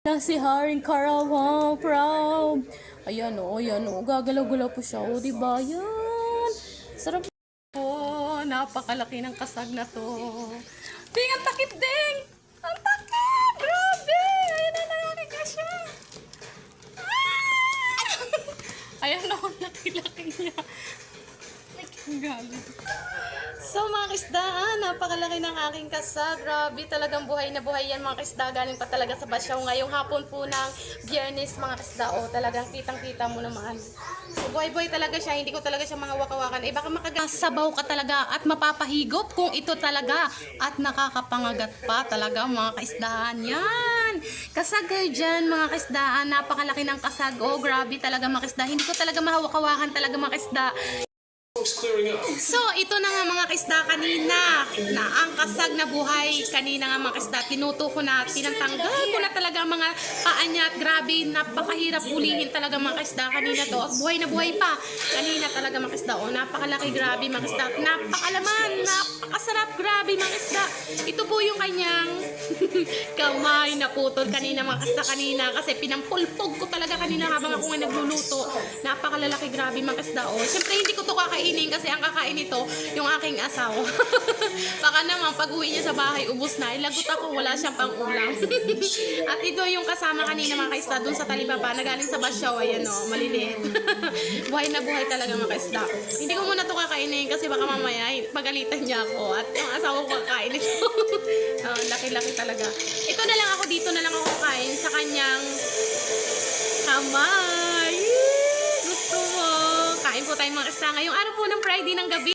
Na si Haring Karawang proud. Ayan o, gagalaw-galaw po siya. O, diba? Yan. Sarap po. Napakalaki ng kasag na to. Ding, ang takip, ding! Ang takip! Grabe! Ayan na, nakakika siya. Ayan o, laki-laki niya. Ang galing. So mga kisdaan, napakalaki ng aking kasag. Grabe, talagang buhay na buhay yan mga kisda. Galing pa talaga sa Basyaw ngayong hapon po ng Biyernes mga kisda. O, talagang kitang-kita mo naman. So buhay-buhay talaga siya. Hindi ko talaga siya mahawak-hawakan. Eh baka makagasabaw ka talaga at mapapahigop kung ito talaga. At nakakapangagat pa talaga mga kisdaan. Yan! Kasag kayo dyan mga kisdaan. Napakalaki ng kasag. O, grabe talaga mga kisda. Hindi ko talaga mahawak-hawakan talaga mga kisda. So, ito na nga mga kisda kanina na ang kasag na buhay kanina nga mga kisda, tinuto ko na, tinatanggal ko na talaga mga paa niya at grabe, napakahirap ulihin talaga mga kisda kanina to at buhay na buhay pa kanina talaga mga kisda. O, napakalaki, grabe mga kisda, napakalaman, napakasarap, grabe mga kisda. Ito po yung kanyang kamay na putol kanina mga kisda kanina kasi pinampulpog ko talaga kanina habang ako nga nagluluto. Napakalalaki, grabe mga kisda. O, syempre hindi ko to kakainin kasi ang kakain nito yung aking asawa. Baka naman pag uwi niya sa bahay ubos na, ilagot ako, wala siyang pang ulam. At ito yung kasama kanina mga kaisda dun sa talibaba na galing sa Basyaw. Ayan o, maliliit. Buhay na buhay talaga mga kaisda. Hindi ko muna to kakainin kasi baka mamaya pagalitan niya ako at yung asawa ko kakain ito. Laki-laki talaga. Ito na lang ako, dito na lang ako kakain sa kanyang kamay. Gusto mo? Kain po tayo mga kisda ngayong araw po ng Friday ng gabi.